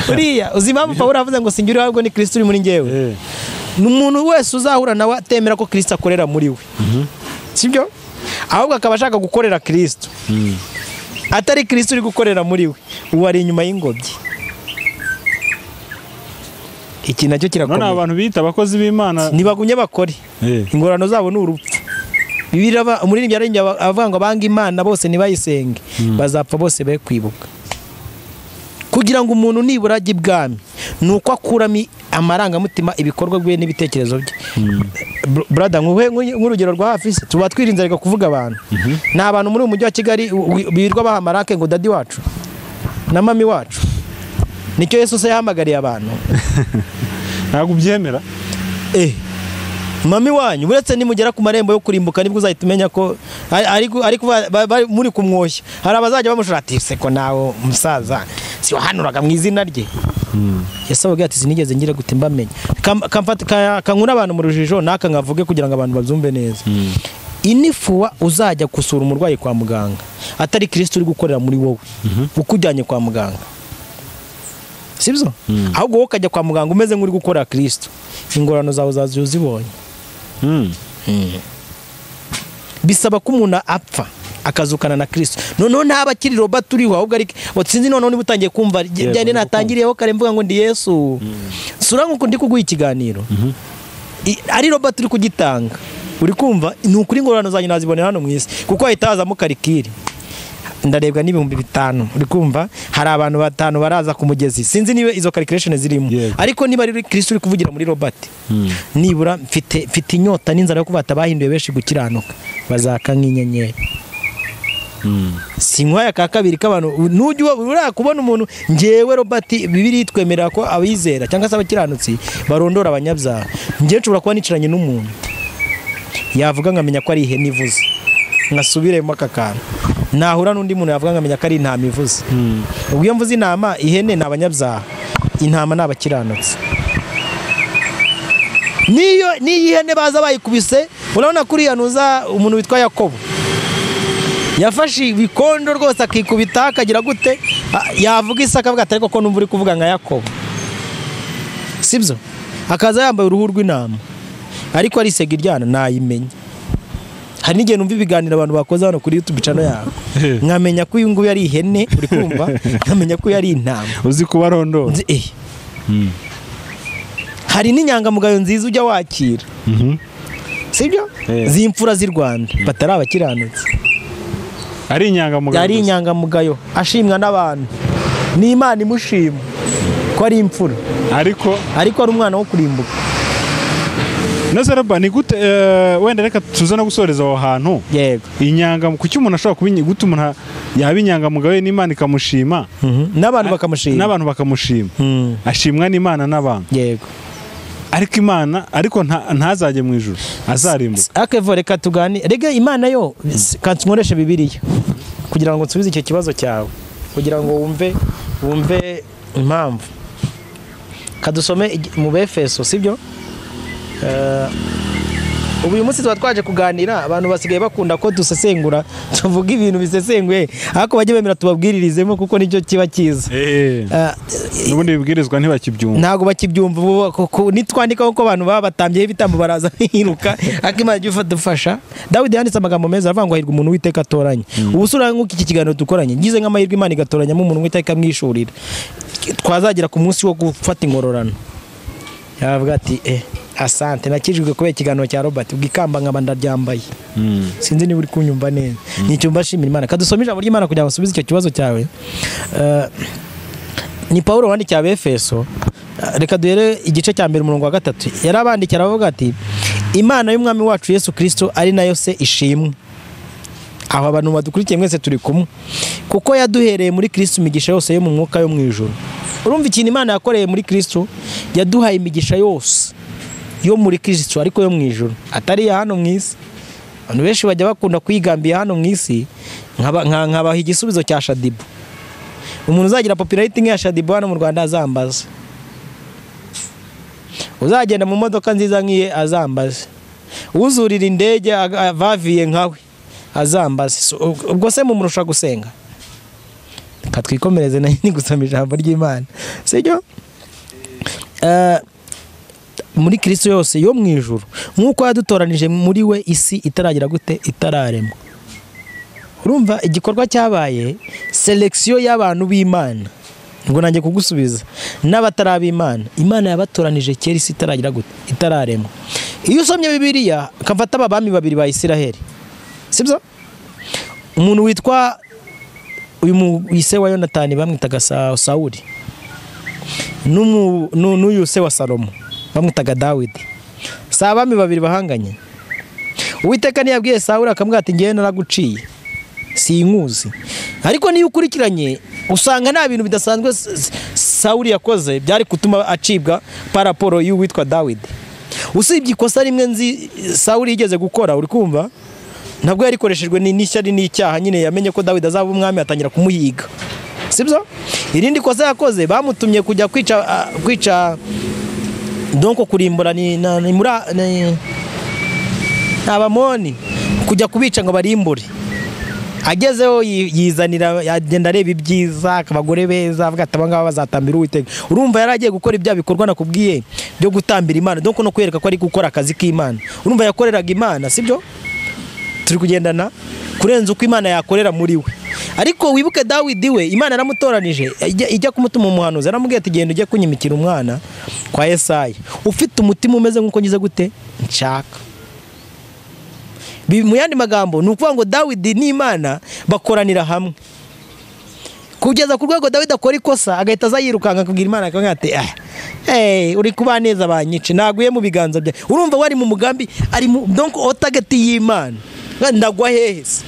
uriya uzi impamvu Pawulo avuze ngo singire ahubwo ni Kristo uri muri ngewe. n'umuntu wese uzahura nawe atemera ko Kristo akorera muri we sibyo ahubwo akaba ashaka gukorera Kristo atari Kristo uri gukorera muri we uwo ari inyuma y'ingobyi. Iki nacyo kirakomeye. None abantu bita abakozi b'Imana nibagumye bakore ingorano zabo ni urupfu. Bibiliya muri ibyo avuga ngo abanga Imana bose nibayisenge bazapfa bose be kwibuka. Kugira ngo umuntu nibura ajye ibwami nuko akuramo amarangamutima ibikorwa bye n'ibitekerezo bye. Brother nk'urugero rwa hafi se tuba twirinze reka kuvuga abantu. Ni abantu muri umujyi wa Kigali birirwa bahamarake ngo dadi wacu na mami wacu. Nicyo Yesu se yahamagariye abantu. Ntabwo ubyemera? Mami wanyu uretse nimugera ku marembo yo kurimbuka nibwo uzahita umenya ko ariko muri kumwoshya. Hari abazajya bamushora ati seko nawe umusaza si wahanuraga mu izina rye. Yesu avuga ati sinigeze ngira gute mbamenya. Kankura abantu mu rujijo naka nkavuge kugira ngo abantu babyumve neza. Inifuwa uzajya gusura umurwayi kwa muganga atari Kristo uri gukorera muri wowe ukujyanye kwa muganga. Sibyo? Ahubwo wowe ukajya kwa muganga umeze nk'uri gukorera Kristo. Ingorano zawe zazibonye. Bisaba ko umuntu apfa akazukana na Kristo. Noneho ntaba kiri Robert uriho ahubwo ari watsinzi noneho niba utangiye kumva byane natangiriyeho kare mvuga ngo ndi Yesu. Sura nkuko ndi kuguha ikiganiro. Ari Robert uri kugitanga. Uri kumva ni ukuri ingorano zanyu nazibonera hano mu isi kuko ahitazamo karikiri. Ndarebwa n'ibihumbi 5 uri kumva hari abantu 5 baraza ku mugezi sinzi niba izo calculation zirimo ariko niba ari Kristo uri kuvugira muri Robert nibura mfite inyota n'inzara yo kubata bahinduye benshi gukiranuka bazaka nk'inyenyeri. Sinkwaya ka kabiri k'abantu nujye kubona umuntu ngewe Robert Bibiliya itwemerera ko abizera cyangwa se abakiranutsi barondora abanyabyaha. Ngiye nshobora kuba nicaranye n'umuntu yavuga ngamenya ko ari ihene ivuze nkasubiremo akakantu nahura n'undi muntu yavuga ngamenya ko ari intama ivuze. Ubwo iyo mvuze intama ihene ni abanyabyaha intama ni abakiranutsi. Niyo ihene baza bayikubise urabona kuri yanuza umuntu witwa Yakobo yafashe ibikondo rwose akikubita akagira gute yavuga Isaka avuga atari ko numva uri kuvuga nka Yakobo sibyo akaza yambaye uruhu rw'intama ariko ari sega iryana nayimenya. Hari n'igihe numva ibiganiro abantu bakoze hano kuri YouTube channel yawe nkamenya ko uyu nguyu ari ihene uri kumva nkamenya ko yari intama uzi kubarondo. Hari n'inyangamugayo nziza ujya wakira sibyo z'imfura z'i Rwanda batari abakiranutsi ari inyangamugayo ashimwa n'abantu n'Imana imushima ko ari imfura ariko ari umwana wo kurimbuka. Nazaraba ni gute wenda reka tuzana gusoreza aho hantu. Yego. Inyanga kuki umuntu ashobora kubinya gute umuntu yabinyangamugaye n'Imana ikamushima n'abantu bakamushima ashimwa n'Imana n'abantu. Yego. Ariko Imana ntazajye mu ijuru azarimbuka. Akevo reka tugani rega Imana yo kanskoresha Bibiliya kugira ngo nsubize icyo kibazo cyawe kugira ngo wumve impamvu. Kadusome mu Befeso sibyo? Ubu uyu munsi twaje kuganira abantu basigaye bakunda ko dusesengura tuvuga ibintu bisesenguye ariko bajye bemera tubabwiririzemo kuko nicyo kiba cyiza. Nubundi bibwirizwa ntibakibyumva ntago bakibyumva nitwandika uko abantu baba batambye ibitambo baraza hiruka akimara dufasha. Dawidi yanditse amagambo meza avuga ngo hahirwa umuntu w'Iteka atoranya. Ubusura nk'uko iki kiganiro dukoranye ngize nk'amahirwe Imana igatoranyamo umuntu w'Iteka mwishurira twazagira ku munsi wo gufata ingororano yavuga ati asante nakijwe kubera ikiganiro cya Robert ubwikamba nkaba ndaryambaye. Sinzi niba uri kunyumva neza nicyo mbashimira Imana. Kadusome ijambo ry'Imana kugira ngo usubize icyo kibazo cyawe. Ni Paulo wandikiye Abefeso reka duhere igice cya 1 umurongo wa 3 yarabandikira avuga ati Imana y'umwami wacu Yesu Kristo ari nayo se ishimwe. Aho abantu badukurikiye mwese turi kumwe kuko yaduhereye muri Kristo imigisha yose yo mu mwuka yo mu ijuru. Urumva ikintu Imana yakoreye muri Kristo yaduhaye imigisha yose yo muri Kristo ariko yo mu ijuru atari ya hano mu isi. Abantu benshi bajya bakunda kwigambira hano mu isi nkabaha igisubizo cya Shadibu. Umuntu uzagira popularity nk'iya Shadibu hano mu Rwanda azambaza. Uzagenda mu modoka nziza nk'iye azambaza. Uzurira indege avaviye nkawe azambaza. Ubwo se mu murusha gusenga katwikomereze nayo ni gusoma ijambo ry'Imana sibyo? muri Kristo yose yo mu ijuru, nk'uko yadutoranije muri we isi itaragira gute, itararemwa. Urumva igikorwa cyabaye selection y'abantu b'Imana. Ngo nanjye kugusubiza, n'abatarabi Imana yabatoranije kera isi itaragira gute, itararemwa. Iyo usomye Bibiliya kafata abami babiri ba Isiraheli, sibyo? Umuntu witwa uyu ise wa Yonatani bamwitaga Sawuli, n'uyu se wa Salomo bamwitaga Dawidi. Si abami babiri bahanganye. Uwiteka ntiyabwiye Sawuli akamubwira ati ngiye naraguciye sinkuzi, ariko niyo ukurikiranye usanga nta bintu bidasanzwe Sawuli yakoze byari gutuma acibwa paraporo y'uwitwa Dawidi. Usibye ikosa rimwe nzi Sawuli yigeze gukora, uri kumva, ntabwo yarikoresherwe n'ishyari n'icyaha, nyine yamenye ko Dawidi azaba umwami atangira kumuhiga, sibyo? Irindi kosa yakoze bamutumye kujya kwica donko kurimbura ni abamoni, kujya kubica ngo barimbure. Agezeho yizanira, yagenda areba ibyiza, abagore beza, avuga ati abangaba bazatambira Uwiteka. Urumva yaragiye gukora ibya bikorwa nakubwiye byo gutambira Imana, donc no kwereka ko ari gukora akazi k'Imana. Urumva yakoreraga Imana, sibyo? Turi kugendana kurenza uko Imana yakorera muri we. Ariko wibuke Dawidi we Imana yaramutoranije, ijya kumutuma umuhanuzi, aramubwiye ati genda ujye kunyimikira umwana kwa Yesaya, ufite umutima umeze nk'uko ngize gute, nshaka. Mu yandi magambo ni ukuvuga ngo Dawidi n'Imana bakoranira hamwe, kugeza ku rwego Dawidi akora ikosa agahita aza yirukanga akabwira Imana akavuga ati uri kubaneza banyice, naguye mu biganza bye. Urumva wari mu mugambi, ari donc otagati y'Imana, ndagwa hehe se?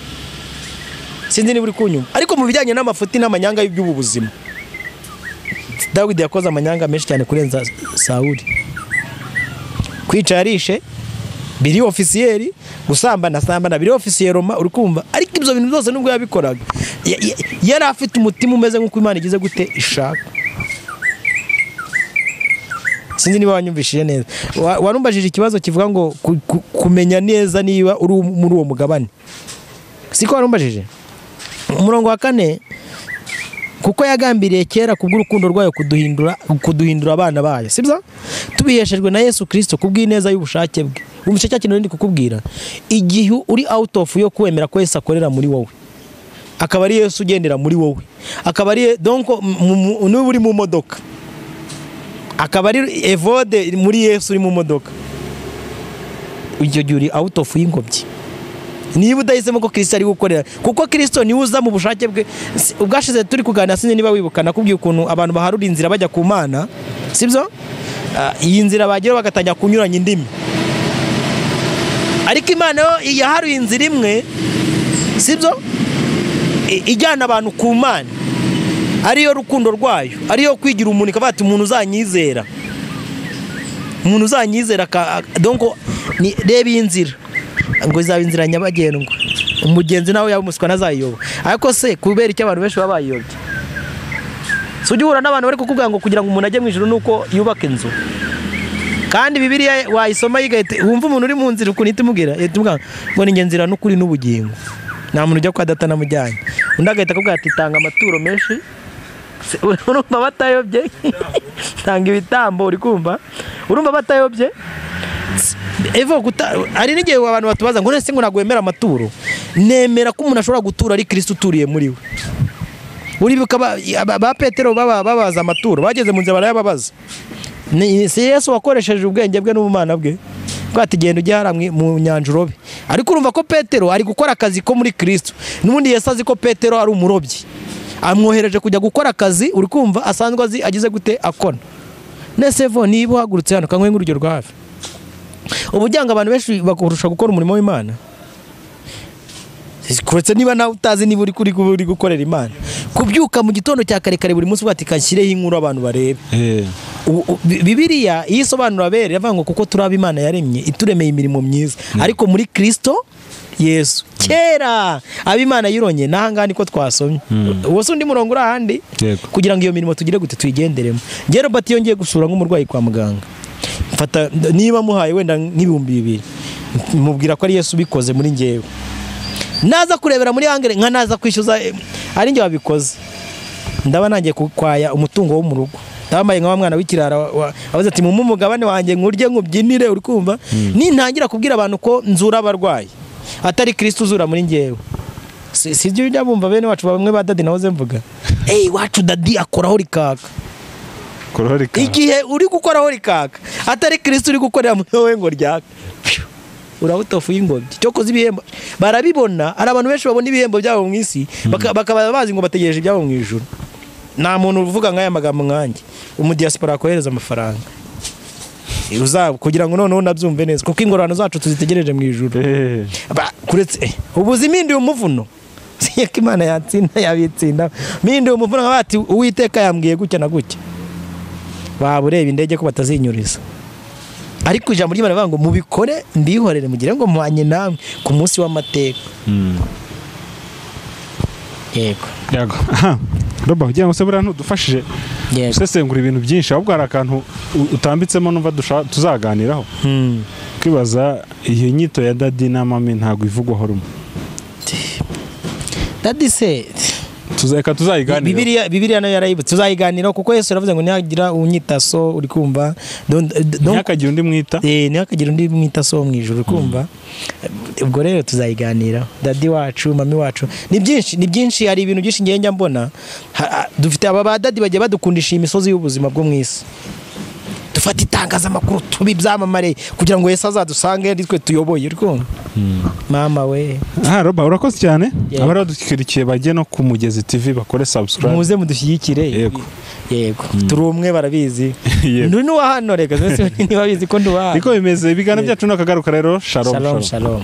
Sinzi niba uri kunyuma. Ariko mu bijyanye n'amafuti n'amanyanga y'iby'ubu buzima, Dawidi yakoze amanyanga menshi cyane kurenza Sawuli. Kwica yarishe biri ofisiyeri, gusambana biri ofisiyeri Roma, uri kumva. Ariko ibyo bintu byose nubwo yabikoraga yari afite umutima umeze nk'uko Imana igize gute, ishaka. Sinzi niba wanyumvishije neza. Warumbajije ikibazo kivuga ngo kumenya neza niba uri muri uwo mugabane, siko warumbajije? Umurongo wa 4, kuko yagambiriye kera kubw'urukundo rwayo kuduhindura abana bayo, sibyo? Tubiheshejwe na Yesu Kristo kubw'ineza y'ubushake bwe. Umvishe cya kintu ndi kukubwira, igihe uri out of yo kwemera ko Yesu akorera muri wowe, akaba ari Yesu ugendera muri wowe, akaba ari donc n'ubu uri mu modoka, akaba ari evode muri Yesu uri mu modoka, icyo gihe uri out of y'ingobyi. Niba udahisemo ko Kristo ari gukorera, kuko Kristo ni uza mu bushake bwe. Ubwashize turi kuganira, sinzi niba wibuka, nakubwiye ukuntu abantu baharura inzira bajya ku Mana, sibyo? Iyi nzira bagera bagatangira kunyuranya indimi, ariko Imana yo yaharuye inzira imwe, sibyo, ijyana abantu ku Mana, ariyo rukundo rwayo, ariyo kwigira umuntu, ikavuga ati umuntu uzanyizera, donc ni reba inzira ngo izaba inzira nyabagendwa, umugenzi nawe yabumuswa nazayiyoba. Ariko se kubera icyo abantu benshi baba bayiyobye, so ujya uhura n'abantu bari kukubwira ngo kugira ngo umuntu ajye mu ijuru nuko yubaka inzu, kandi Bibiliya wayisoma yigahita wumva umuntu uri mu nzira ukuntu itumubwira ngo ni nzira n'ukuri n'ubugingo, nta muntu ujya kwa data namujyanye. Undi agahita akubwira ati tanga amaturo menshi, urumva batayobye tanga ibitambo, uri kumva, urumva batayobye. Ari n'igihe abantu batubaza ngo nese ngo nagwemera amaturo, nemera ko umuntu ashobora gutura ari Kristo uturiye muri we. Uribuka ba Petero babaza amaturo, bageze mu nzira barayababaza. Si Yesu wakoresheje ubwenge bwe n'ubumana bwe, ati genda ujye haramwe mu nyanja urobe. Ariko urumva ko Petero ari gukora akazi ko muri Kristo, n'ubundi Yesu azi ko Petero ari umurobyi, amwohereje kujya gukora akazi, uri kumva, asanzwe azi agize gute akona. Nese vo niba uhagurutse hano kanywe nk'urugero rwa hafi, ubujyanga abantu benshi bakurusha gukora umurimo w'Imana, kuretse niba nawe utazi niba uri gukorera Imana. Kubyuka mu gitondo cya kare buri munsi ugati kanshyireho inkuru abantu barebe. Bibiliya yisobanura bere yavuga ngo kuko turaba Imana yaremye ituremeye imirimo myiza, ariko muri Kristo Yesu kera ab'Imana yironye nahanga niko twasomye. Wose undi murongo urahandi kugira ngo iyo mirimo tugire gute tuyigenderemo. Ngero bati yongeye gusura nk'umurwayi kwa muganga, mfata niba muhaye wenda nk'ibihumbi 2, mubwira ko ari Yesu bikoze muri ngewe, naza kurebera muri hangere naza kwishyuza ari nge wabikoze, ndaba nangiye kwaya umutungo wo mu rugo. tambaye nka wa mwana w'ikirara avuze ati mu mugabane wanjye nkurye nkubyinire uri kumva nintangira kubwira abantu ko nzura abarwayi atari Kristo uzura muri ngewe sibyo bijya bumva bene wacu bamwe ba dadi nahoze mvuga wacu dadi akoraho rikaka igihe uri gukoraho rikaka atari Kristo uri gukorera muri wowe ngo ryaka urabutofu y'ingobyi cyo koza ibihembo barabibona ari abantu benshi babona ibihembo byabo mu isi bakaba bazi ngo bategereje ibyabo mu ijuru nta muntu uvuga nk'aya magambo nkanjye umudiaspora akohereza amafaranga kugira ngo noneho nabyumve neza kuko ingororano zacu tuzitegereje mu ijuru kuretse ubuzi mindiye umuvuno siyeka Imana yatsinda yabitsinda mindiye umuvuno bati Uwiteka yambwiye gutya na gutya baba ureba indege ko batazinyuriza ariko ijambo ry'Imana bavuga ngo mubikore mbihorere mugire ngo mpanye namwe ku munsi w'amateka yego Roba ugira ngo se buriya ntudufashije gusesengura ibintu byinshi ahubwo hari akantu utambitsemo numva tuzaganiraho kwibaza iyo nyito ya dadi na mami ntabwo ivugwaho rumwe dadi se tuzayiganira Bibiliya nayo yarayibutse tuzayiganiraho kuko Yesu yaravuze ngo nihagira unyita so uri kumva ntihakagire undi mwita ntihakagire undi mwita so mu ijuru uri kumva ubwo rero tuzayiganira dadi wacu mami wacu ni byinshi hari ibintu byinshi ngenda mbona dufite aba ba dadi bagiye badukundisha imisozi y'ubuzima bwo mu isi dufata itangazamakuru tubi byamamare kugira ngo Yesu azadusange ari twe tuyoboye urumva mama we Roba urakoze cyane abaradukirikiye bajye no ku Mugezi TV bakore subscribe muze mudushyigikire yego turi umwe barabizi ndi nuwa hano reka niba bizi ko nduwa niko bimeze ibigana byacu nakagaruka rero shalom